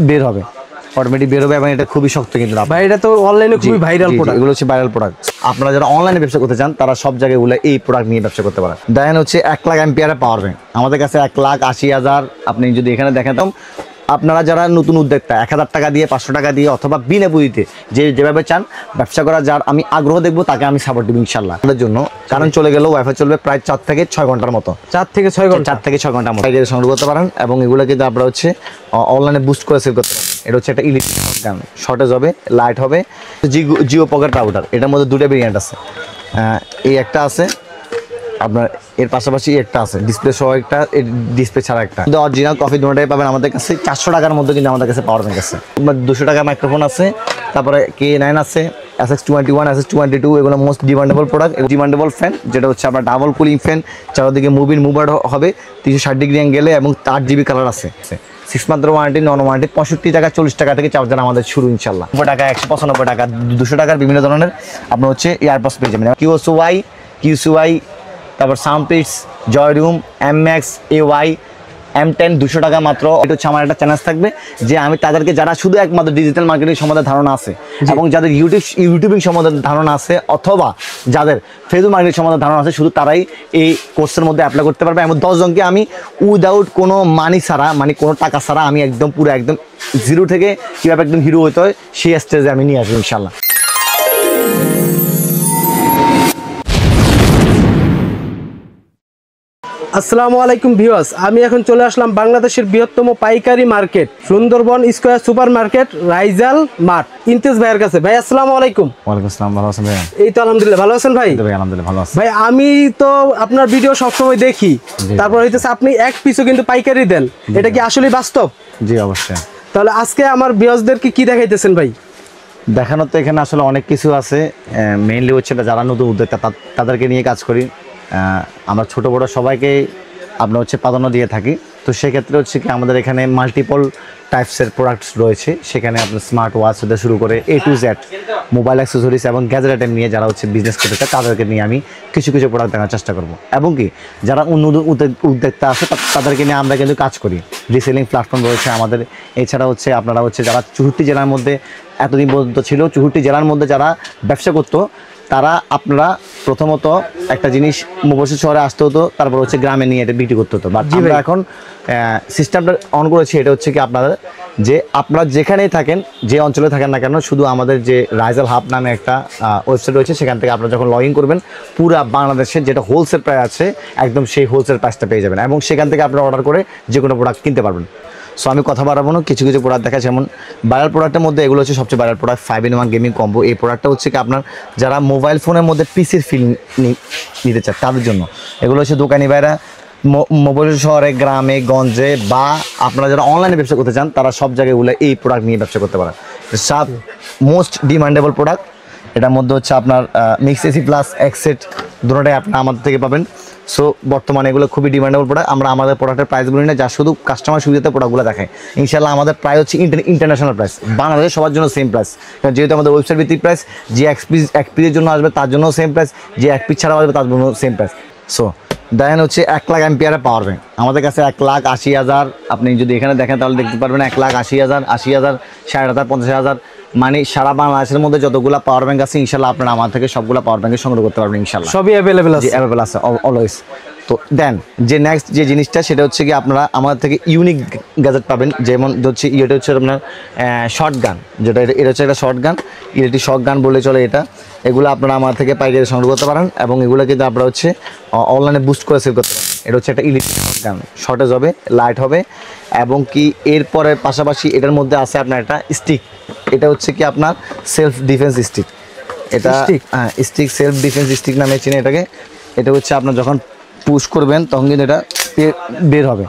বের হবে অটোমেটিক বের হবে এবং এটা খুবই শক্ত কিন্তু ভাই এটা তো অনলাইনে খুবই ভাইরাল প্রোডাক্ট। এগুলো হচ্ছে ভাইরাল প্রোডাক্ট। আপনারা যারা অনলাইনে ব্যবসা করতে চান তারা সব জায়গায় এই প্রোডাক্ট নিয়ে ব্যবসা করতে পারেন। দেখেন হচ্ছে 1 লাখ অ্যাম্পিয়ারের পাওয়ার ব্যাংক আমাদের কাছে 1,80,000। আপনি যদি এখানে দেখেন তো আপনারা যারা নতুন উদ্যোক্তা 1000 টাকা দিয়ে 500 টাকা দিয়ে অথবা বিনা পুঁজিতে যেভাবে চান ব্যবসা করা, যার আমি আগ্রহ দেখবো তাকে আমি সাপোর্ট দেবো ইনশাল্লাহ আপনাদের জন্য। কারণ চলে গেল ওয়াইফাই চলবে প্রায় 4 থেকে 6 ঘন্টার মতো। 4 থেকে 6 ঘন্টার মতো সংগ্রহ করতে পারেন এবং এগুলো কিন্তু আপনারা হচ্ছে অনলাইনে বুস্ট করে সেল করতে পারেন। এটা হচ্ছে একটা ইলেকট্রিক গান, শর্টেজ হবে, লাইট হবে। জিও পকেট পাউডার, এটার মধ্যে 2টা ভেরিয়েন্ট আছে। এই একটা আছে আপনার, এর পাশাপাশি একটা আছে ডিসপ্লে সহ একটা, ডিসপ্লে ছাড়া একটা। কিন্তু অরিজিনাল কফি দুটোটাই পাবেন আমাদের কাছে 400 টাকার মধ্যে। কিন্তু আমাদের কাছে পাওয়ার ব্যাংক আছে, 200 টাকা মাইক্রোফোন আছে, তারপরে K9 আছে, SS21, SS22, এগুলো most demandable product. Demandable fan যেটা হচ্ছে আপনার ডাবল কুলিং ফ্যান, চারদিকে মুভার হবে 360 ডিগ্রি অ্যাঙ্গেলে এবং 8 GB কালার আছে। 6 মান্থ ওয়ারেন্টি, নন ওয়ারেন্টি। 65 টাকা 40 টাকা থেকে চার্জার আমাদের শুরু ইনশাল্লাহ। 90 টাকা, 195 টাকা, 200 টাকার বিভিন্ন ধরনের আপনার হচ্ছে ইয়ারবাডস পেয়ে যাবেন। QSY, তারপর সাউন্ডপিটস, জয়রুম, MX, AY, M10, 200 টাকা মাত্র। এটা হচ্ছে আমার একটা চ্যালেঞ্জ থাকবে যে আমি তাদেরকে যারা শুধু একমাত্র ডিজিটাল মার্কেটিং সম্বন্ধে ধারণা আছে এবং যাদের ইউটিউবিং সম্বন্ধে ধারণা আছে অথবা যাদের ফেসবুক মার্কেটিং সম্বন্ধে ধারণা আছে, শুধু তারাই এই কোর্সের মধ্যে অ্যাপ্লাই করতে পারবে। এবং 10 জনকে আমি উইদাউট কোনো মানি ছাড়া, মানে কোনো টাকা ছাড়া আমি একদম পুরো একদম জিরো থেকে কীভাবে একদম হিরো হতে হয় সেই স্টেজে আমি নিয়ে আসবো ইনশাল্লাহ। আসসালামু আলাইকুম ভিউয়ার্স, আমি এখন চলে আসলাম বাংলাদেশের বৃহত্তম পাইকারি market Sundarban square super market Raizal mart Imtiaz ভাইয়ের কাছে। ভাই আসসালামু আলাইকুম। ওয়ালাইকুম আসসালাম, ভালো আছেন ভাই? এই তো আলহামদুলিল্লাহ, ভালো আছেন ভাই? ভাই আলহামদুলিল্লাহ ভালো আছি ভাই। আমি তো আপনার ভিডিও সবসময় দেখি, তারপর হইতেছে আপনি এক পিসও কিন্তু পাইকারি দেন, এটা কি আসলে বাস্তব? জি অবশ্যই। তাহলে আজকে আমার ভিউয়ার্সদেরকে কি দেখাইতেছেন ভাই? দেখানোর তো এখানে আসলে অনেক কিছু আছে। মেইনলি হচ্ছে যারা নতুন উদ্যোক্তা তাদেরকে নিয়ে কাজ করি। আমরা ছোট বড় সবাইকে আপনার হচ্ছে প্রাধান্য দিয়ে থাকি। তো সেক্ষেত্রে হচ্ছে কি আমাদের এখানে মাল্টিপল টাইপসের প্রোডাক্টস রয়েছে। সেখানে আপনার স্মার্ট ওয়াচ থেকে শুরু করে A to Z mobile accessories এবং গ্যাজেট আইটেম নিয়ে যারা হচ্ছে বিজনেস করতে চায় তাদেরকে নিয়ে আমি কিছু প্রোডাক্ট দেখার চেষ্টা করব। এবং কি যারা নতুন উদ্যোক্তা আছে তাদেরকে নিয়ে আমরা কিন্তু কাজ করি। রিসেলিং প্ল্যাটফর্ম রয়েছে আমাদের। এছাড়া হচ্ছে আপনারা হচ্ছে যারা 64 জেলার মধ্যে এতদিন পর্যন্ত ছিল, 64 জেলার মধ্যে যারা ব্যবসা করতো তারা আপনারা প্রথমত একটা জিনিস মফস্বল শহরে আসতে হতো, তারপর হচ্ছে গ্রামে নিয়ে এটা বিক্রি করতে হতো। বাট আমরা এখন সিস্টেমটা অন করেছি। এটা হচ্ছে কি আপনাদের যে আপনারা যেখানেই থাকেন, যে অঞ্চলে থাকেন না কেন, শুধু আমাদের যে রাইজাল হাব নামে একটা ওয়েবসাইট রয়েছে, সেখান থেকে আপনারা যখন লগ ইন করবেন পুরো বাংলাদেশের যেটা হোলসেল প্রাইস আছে একদম সেই হোলসেল প্রাইসটা পেয়ে যাবেন এবং সেখান থেকে আপনারা অর্ডার করে যে কোনো প্রোডাক্ট কিনতে পারবেন। সো আমি কথা বাড়াবো না, কিছু প্রোডাক্ট দেখা, যেমন ভাইরাল প্রোডাক্টের মধ্যে এগুলো হচ্ছে সবচেয়ে viral product 5-in-1 gaming combo. এই প্রোডাক্টটা হচ্ছে কি আপনার যারা মোবাইল ফোনের মধ্যে পিসির ফিল নিতে চায় তাদের জন্য। এগুলো হচ্ছে দোকানি ভাইরা মোবাইল শহরে, গ্রামে, গঞ্জে বা আপনারা যারা অনলাইনে ব্যবসা করতে চান তারা সব জায়গায় এই প্রোডাক্ট নিয়ে ব্যবসা করতে পারেন। সব মোস্ট ডিমান্ডেবল প্রোডাক্ট। এটার মধ্যে হচ্ছে আপনার মিক্স AC প্লাস এক্সেট দুটোটাই আপনারা আমাদের থেকে পাবেন। সো বর্তমানে এগুলো খুবই ডিমান্ডেবল প্রোডাক্ট। আমরা আমাদের প্রোডাক্টের প্রাইসগুলো নিয়ে যা শুধু কাস্টমার সুবিধাতে প্রোডাক্টগুলো দেখাই। ইনশাল্লাহ আমাদের প্রাইস হচ্ছে ইন্টারন্যাশনাল প্রাইস, বাংলাদেশ সবার জন্য সেম প্রাইস। কারণ যেহেতু আমাদের ওয়েবসাইট ভিত্তিক প্রাইস, যে এক পিসের জন্য আসবে তার জন্য সেম প্রাইস, যে এক পিস ছাড়া আসবে তার জন্য সেম প্রাইস। সো দেখেন হচ্ছে 1 লাখ অ্যাম্পিয়ারের পাওয়ার ব্যাংক আমাদের কাছে 1,80,000। আপনি যদি এখানে দেখেন তাহলে দেখতে পারবেন 1,80,000, 80,000, 60,000, 50,000, মানে সারা বাংলাদেশের মধ্যে যতগুলো পাওয়ার ব্যাংক আছে ইনশাল্লাহ আপনারা আমার থেকে সবগুলো পাওয়ার ব্যাংকে সংগ্রহ করতে পারবেন ইনশাল্লাহ। সবই অ্যাভেলেবেল আছে, অলওয়েজ। তো দেন যে নেক্সট যে জিনিসটা সেটা হচ্ছে কি আপনারা আমাদের থেকে ইউনিক গ্যাজেট পাবেন। যেমন হচ্ছে এটা হচ্ছে আপনার শর্ট গান, যেটা এটা হচ্ছে একটা short gun, electric short gun বলে চলে এটা। এগুলো আপনারা আমার থেকে পাইকারি সংগ্রহ করতে পারেন এবং এগুলো কিন্তু আপনারা হচ্ছে অনলাইনে বুস্ট করে সেল করতে পারেন। এটা হচ্ছে একটা ইলেকট্রিক শর্ট গান, শর্টেজ হবে, লাইট হবে এবং কি এরপরে পাশাপাশি এটার মধ্যে আছে আপনার একটা স্টিক। এটা হচ্ছে কি আপনার সেলফ ডিফেন্স স্টিক। এটা স্টিক সেলফ ডিফেন্স স্টিক নামে চিনে এটাকে। এটা হচ্ছে আপনার যখন পুশ করবেন তখন কিন্তু এটা বের হবে,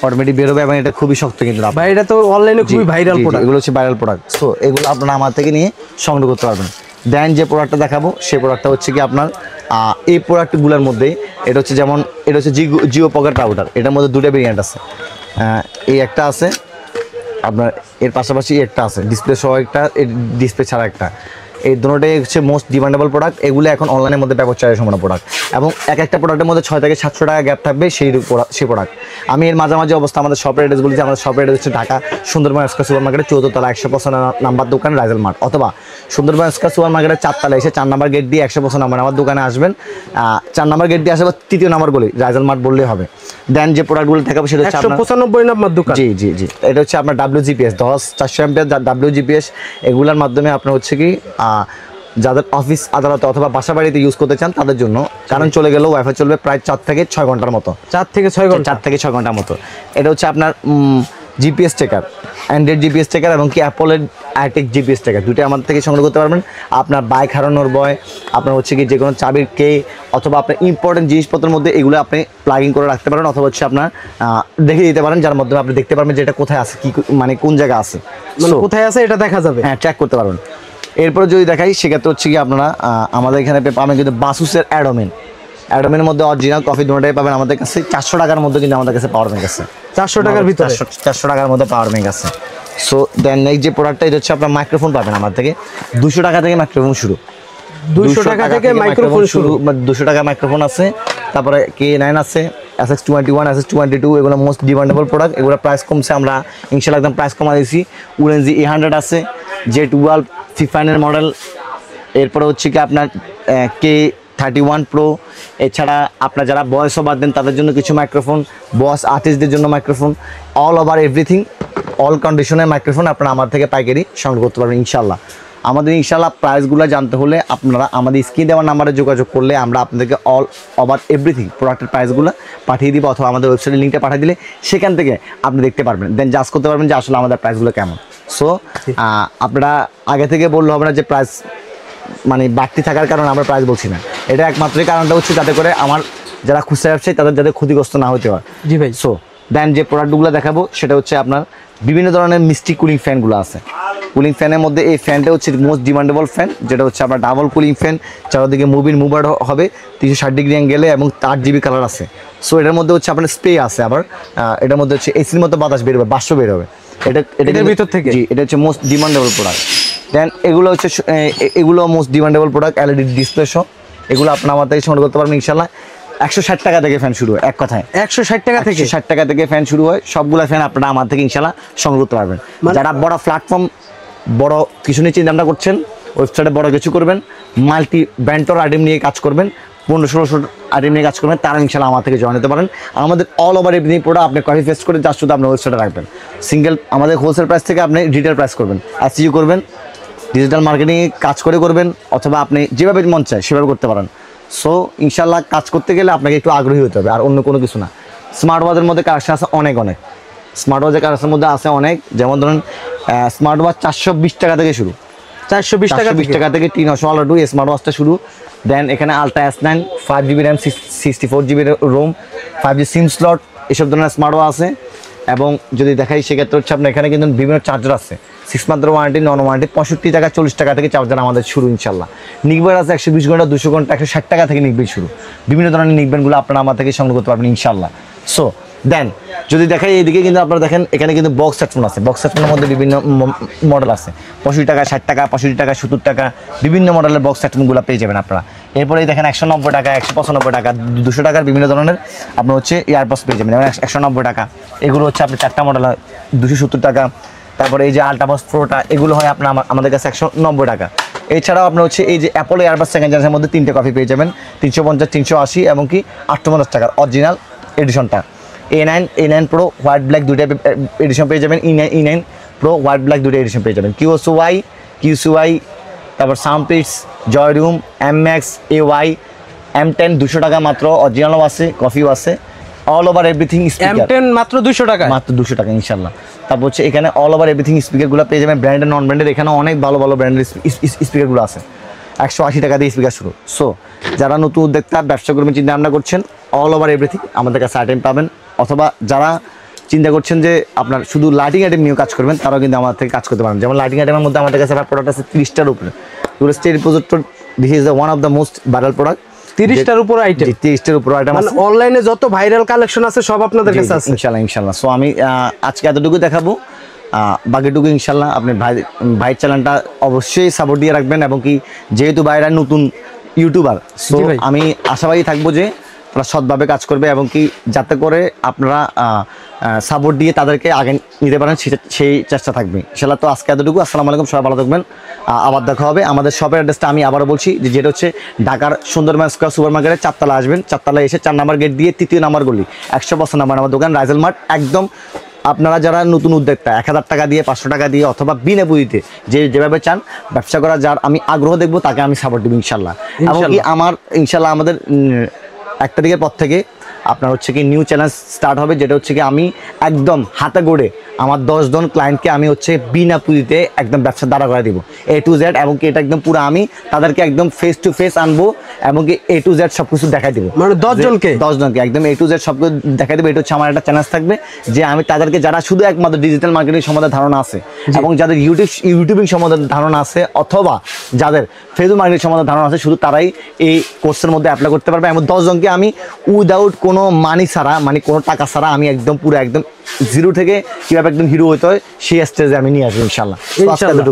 অটোমেটিক বের হবে এবং এটা খুবই শক্ত কিন্তু। ভাই এটা তো অনলাইনে খুবই ভাইরাল প্রোডাক্ট। এগুলো হচ্ছে ভাইরাল প্রোডাক্ট। সো এগুলো আপনারা আমার থেকে নিয়ে সংগ্রহ করতে পারবেন। দেন যে প্রোডাক্টটা দেখাবো সেই প্রোডাক্টটা হচ্ছে কি আপনার এই প্রোডাক্টগুলোর মধ্যে এটা হচ্ছে যেমন এটা হচ্ছে জিও পকেট পাউডার। এটার মধ্যে 2টা ভেরিয়েন্ট আছে। এই একটা আছে আপনার, এর পাশাপাশি একটা আছে ডিসপ্লে সহ একটা, ডিসপ্লে ছাড়া একটা। এই দুটোটাই হচ্ছে মোস্ট ডিমান্ডেবল প্রোডাক্ট। এগুলো এখন অনলাইনের মধ্যে ব্যাপক চাহিদা সম্পন্ন প্রোডাক্ট, এবং একটা প্রোডাক্টের মধ্যে 6 থেকে 700 টাকা গ্যাপ থাকবে সেই প্রোডাক্ট। আমি এর মাঝামাঝি অবস্থা আমাদের শপের অ্যাড্রেস বলেছি। আমাদের শপের অ্যাড্রেস হচ্ছে ঢাকা সুন্দরবন স্কয়ার সুপার মার্কেটের 4th তলা 105 নাম্বার দোকান রাইজাল মার্ট, অথবা সুন্দরবন স্কয়ার সুপার মার্কেটের 4 তলায় এসে 4 নাম্বার গেট দিয়ে 105 নাম্বার আমার দোকানে আসবেন। 4 নাম্বার গেট দিয়ে আসবে 3য় নাম্বার গলি রাইজাল মার্ট বললেই হবে। দেন যে প্রোডাক্টগুলো থাকবে সেটা হচ্ছে 195 নাম্বার দোকান। জি জি জি, এটা হচ্ছে আপনার WGPS 10-400 অ্যাম্পিয়ার WGPS। এগুলোর মাধ্যমে আপনার হচ্ছে কি যাদের অফিস আদালতে অথবা বাসা বাড়িতে ইউজ করতে চান তাদের জন্য, কারণ চলে গেলেও ওয়াইফাই চলবে প্রায় 4 থেকে 6 ঘন্টার মতো। 4 থেকে 6 ঘন্টা 4 থেকে 6 ঘন্টার মতো। এটা হচ্ছে আপনার GPS tracker, Android GPS tracker এবং কি অ্যাপলের আইটেক জিপিএস ট্র্যাকার, দুটো আমাদের থেকে সংগ্রহ করতে পারবেন। আপনার বাইক হারানোর ভয়, আপনার হচ্ছে কি যে কোনো চাবির কে, অথবা আপনার ইম্পর্টেন্ট জিনিসপত্রের মধ্যে এগুলো আপনি প্লাগিং করে রাখতে পারেন, অথবা হচ্ছে আপনার দেখে দিতে পারেন, যার মাধ্যমে আপনি দেখতে পারবেন যে এটা কোথায় আছে, কি মানে কোন জায়গায় আছে, মানে কোথায় আছে এটা দেখা যাবে। হ্যাঁ, ট্র্যাক করতে পারবেন। এরপরে যদি দেখাই সেক্ষেত্রে হচ্ছে কি আপনারা আমাদের এখানে পাবেন কিন্তু বাসুসের অ্যাডোমের মধ্যে অরিজিনাল কফি দুটোটাই পাবেন আমাদের কাছে। 400 টাকার মধ্যে কিন্তু আমাদের কাছে পাওয়ার ব্যাংক আছে। 400 টাকার ভিতরে 400 টাকার মধ্যে পাওয়ার ব্যাংক আছে। সো দেন এই যে প্রোডাক্টটা, এটা হচ্ছে আপনার মাইক্রোফোন পাবেন আমার থেকে 200 টাকা থেকে মাইক্রোফোন শুরু। 200 টাকা থেকে মাইক্রোফোন শুরু, 200 টাকা মাইক্রোফোন আছে। তারপরে K9 আছে, SX21, SX22, এগুলো মোস্ট ডিমান্ডেবল প্রোডাক্ট। এগুলো প্রাইস কমছে, আমরা ইনশাআল্লাহ একদম প্রাইস কমা দিয়েছি। উলেনজি A100 আছে, Z12 ফিফাইনের মডেল। এরপরে হচ্ছে কি আপনার K31 Pro। এছাড়া আপনার যারা ভয়েস ওভার দেন তাদের জন্য কিছু মাইক্রোফোন, বস আর্টিস্টদের জন্য microphone, all over everything, all কন্ডিশনের মাইক্রোফোন আপনারা আমার থেকে পাইকারি সংগ্রহ করতে পারবেন ইনশাআল্লাহ। আমাদের ইনশাআল্লাহ প্রাইসগুলো জানতে হলে আপনারা আমাদের স্ক্রিন দেওয়ার নাম্বারে যোগাযোগ করলে আমরা আপনাদেরকে অল ওভার এভরিথিং প্রোডাক্টের প্রাইসগুলো পাঠিয়ে দিব, অথবা আমাদের ওয়েবসাইটের লিঙ্কটা পাঠিয়ে দিলে সেখান থেকে আপনি দেখতে পারবেন, দেন জাজ করতে পারবেন যে আসলে আমাদের প্রাইসগুলো কেমন। সো আপনারা আগে থেকে বললে হবে না যে প্রাইস মানে বাড়তি থাকার কারণে আমরা প্রাইস বলছি না। এটা একমাত্রই কারণটা হচ্ছে যাতে করে আমার যারা খুচরা ব্যবসায়ী তাদের যাতে ক্ষতিগ্রস্ত না হতে হয়। জি ভাই। সো দেন যে প্রোডাক্টগুলো দেখাবো সেটা হচ্ছে আপনার বিভিন্ন ধরনের মিষ্টি কুলিং ফ্যানগুলো আছে। কুলিং ফ্যানের মধ্যে এই ফ্যানটা হচ্ছে মোস্ট ডিমান্ডেবল ফ্যান, যেটা হচ্ছে আপনার ডাবল কুলিং ফ্যান, চারদিকে মুভার হবে 360 ডিগ্রি অ্যাঙ্গেলে, এবং 8 GB কালার আছে। সো এটার মধ্যে হচ্ছে আপনার স্প্রে আছে, আবার এটার মধ্যে হচ্ছে এসির মতো বাতাস বের হবে, বাষ্প বের হবে এটার ভিতর থেকে। জি, এটা হচ্ছে মোস্ট ডিমান্ডেবল প্রোডাক্ট। দেন এগুলো হচ্ছে এগুলো most demandable product, LED display সহ। এগুলো আপনার আমার থেকে সংগ্রহ করতে পারবেন ইনশাআল্লাহ। 160 টাকা থেকে ফ্যান শুরু হয়, এক কথায় 160 টাকা থেকে 160 টাকা থেকে ফ্যান শুরু হয়। সবগুলো ফ্যান আপনারা আমার থেকে ইনশাআল্লাহ সংগ্রহ করতে পারবেন। যারা বড় প্ল্যাটফর্ম, বড় কিছু নিয়ে চিন্তা করছেন, ওয়েবসাইটে বড় কিছু করবেন, মাল্টি ব্র্যান্ডর আইটেম নিয়ে কাজ করবেন, 1500-1600 আইটেম নিয়ে কাজ করবেন, তারা ইনশাআল্লাহ আমার থেকে জয়েন হতে পারেন। আমাদের অল ওভার এভরিথিং প্রোডাক্ট আপনি কপি পেস্ট করে জাস্ট শুধু আপনার ওয়েবসাইটে রাখবেন। সিঙ্গেল আমাদের হোলসেল প্রাইস থেকে আপনি রিটেল প্রাইস করবেন, SEO করবেন, ডিজিটাল মার্কেটিংয়ে কাজ করবেন, অথবা আপনি যেভাবে মন চায় সেভাবে করতে পারেন। সো ইনশাআল্লাহ কাজ করতে গেলে আপনাকে একটু আগ্রহী হতে হবে, আর অন্য কোনো কিছু না। স্মার্ট ওয়াচের মধ্যে কালেকশন আছে অনেক, স্মার্ট ওয়াচের কালেকশনের মধ্যে আছে অনেক, যেমন ধরুন স্মার্ট ওয়াচ 420 টাকা থেকে শুরু, 420 টাকা থেকে 302 স্মার্ট ওয়াচটা শুরু। দেন এখানে ultra S9 5GB RAM 64GB ROM 5G SIM slot, এসব ধরনের স্মার্ট ওয়াচ আছে। এবং যদি দেখাই সেক্ষেত্রে হচ্ছে আপনার এখানে কিন্তু বিভিন্ন চার্জার আছে, 6 মান্থের ওয়ারেন্টি, নন ওয়ারেন্টি, 65 টাকা 40 টাকা থেকে চার্জার আমাদের শুরু ইনশাআল্লাহ। নিকব্যান্ড আছে 120 ঘন্টা, 200 ঘন্টা, 160 টাকা থেকে নিকব্যান্ড শুরু। বিভিন্ন ধরনের নিকব্যান্ডগুলো আপনারা আমার থেকে সংগ্রহ করতে পারবেন ইনশাআল্লাহ। সো দেন যদি দেখাই এইদিকে কিন্তু আপনারা দেখেন এখানে কিন্তু বক্স হেডফোন আছে। বক্স হেডফোনের মধ্যে বিভিন্ন মডেল আছে, 65 টাকা, 60 টাকা, 65 টাকা, 70 টাকা, বিভিন্ন মডেলের বক্স হেডফোনগুলো পেয়ে যাবেন আপনারা। এরপরেই দেখেন 190 টাকা, 195 টাকা, 200 টাকার বিভিন্ন ধরনের আপনার হচ্ছে ইয়ারবাডস পেয়ে যাবেন, যেমন 190 টাকা। এগুলো হচ্ছে আপনি 4টা মডেল হয় 270 টাকা। তারপরে এই যে আলট্রাবক্স প্রোটা, এগুলো হয় আপনার আমাদের কাছে 190 টাকা। এছাড়াও আপনার হচ্ছে এই যে অ্যাপল এয়ারবাডস সেকেন্ড জেনারেশনের মধ্যে 3টে কপি পেয়ে যাবেন, 350, 380 এবং কি 850 টাকার অরিজিনাল এডিশনটা। A9 Pro হোয়াইট ব্ল্যাক দুইটা এডিশন পেয়ে যাবেন, E9 Pro হোয়াইট ব্ল্যাক দুইটা এডিশন পেয়ে যাবেন। QCY, তারপর সাউন্ডপিটস, জয়রুম, MX, AY, M10 200 টাকা মাত্র, অরিজিনালও আছে, কফিও আছে, all over everything speaker M10 মাত্র 200 টাকা, মাত্র 200 টাকা ইনশাআল্লাহ। তারপর হচ্ছে এখানে অল ওভার এভরিথিং স্পিকারগুলো পেয়ে যাবেন, ব্র্যান্ডেড নন ব্র্যান্ডেড, এখানে অনেক ভালো ভালো ব্র্যান্ডের স্পিকারগুলো আছে, 180 টাকা দিয়ে স্পিকার শুরু। সো যারা নতুন উদ্যোক্তা, ব্যবসা করবেন চিন্তা ভাবনা করছেন, অল ওভার এভরিথিং আমাদের কাছে আইটেম পাবেন। অথবা যারা চিন্তা করছেন যে আপনার শুধু লাইটিং আইটেম নিয়ে কাজ করবেন, তারাও কিন্তু আমাদের থেকে কাজ করতে পারেন। যেমন লাইটিং আইটেমের মধ্যে আমাদের কাছে প্রোডাক্ট আছে 30টার উপরে। Stage projector, this is one of the most viral product. 30টার উপর আইটেম, 30টার উপর আইটেম আছে। অনলাইনে যত ভাইরাল কালেকশন আছে সব আপনাদের কাছে আছে ইনশাআল্লাহ। সো আমি আজকে এতটুকু দেখাবো। বাকিটুকু ইনশাল্লাহ আপনি ভাইয়ের চ্যানেলটা অবশ্যই সাপোর্ট দিয়ে রাখবেন, এবং কি যেহেতু ভাইরা নতুন ইউটিউবার, সো ভাই। আমি আশাবাদী থাকবো যে তারা সৎভাবে কাজ করবে, এবং কি যাতে করে আপনারা সাপোর্ট দিয়ে তাদেরকে আগে নিতে পারেন সেই চেষ্টা থাকবে ইনশাল্লাহ। তো আজকে এতটুকু। আসসালামু আলাইকুম, সবাই ভালো থাকবেন। আবার দেখা হবে। আমাদের শপের অ্যাড্রেসটা আমি আবারও বলছি, যেটা হচ্ছে ঢাকার সুন্দরবন স্কয়ার সুপার মার্কেটের 4 তলা আসবেন, 4 তলায় এসে 4 নম্বর গেট দিয়ে 3য় নম্বর গলি 105 নম্বর আমার দোকান রাইজাল মার্ট। একদম আপনারা যারা নতুন উদ্যোক্তা 1000 টাকা দিয়ে 500 টাকা দিয়ে অথবা বিনা পুঁজিতে যেভাবে চান ব্যবসা করা, যার আমি আগ্রহ দেখবো তাকে আমি সাপোর্ট দেবো ইনশাল্লাহ। এমনকি আমার ইনশাল্লাহ আমাদের 1 তারিখের পর থেকে আপনার হচ্ছে কি নিউ চ্যালেঞ্জ স্টার্ট হবে, যেটা হচ্ছে কি আমি একদম হাতে গড়ে আমার 10 জন ক্লায়েন্টকে আমি হচ্ছে বিনা পুঁজিতে একদম ব্যবসা দাঁড়া করে দিব A to Z, এবং কি এটা একদম পুরো আমি তাদেরকে একদম ফেস টু ফেস আনবো, এবং কি A to Z সব কিছু দেখাই দিব। মানে 10 জনকে একদম A to Z সব কিছু দেখাই দেবো। এটা হচ্ছে আমার একটা চ্যালেঞ্জ থাকবে যে আমি তাদেরকে, যারা শুধু একমাত্র ডিজিটাল মার্কেটিং সম্বন্ধে ধারণা আছে এবং যাদের ইউটিউবিং সম্বন্ধে ধারণা আছে, অথবা যাদের ফেসবুক মার্কেটিং সম্বন্ধে ধারণা আছে, শুধু তারাই এই কোর্সের মধ্যে অ্যাপ্লাই করতে পারবে। এবং 10 জনকে আমি উইদাউট কোনো মানি ছাড়া, মানে কোনো টাকা ছাড়া আমি একদম পুরো একদম জিরো থেকে কীভাবে একদম হিরো হতে হয় সেই স্টেজে আমি নিয়ে আসবো ইনশাল্লাহ। ইনশাল্লাহ।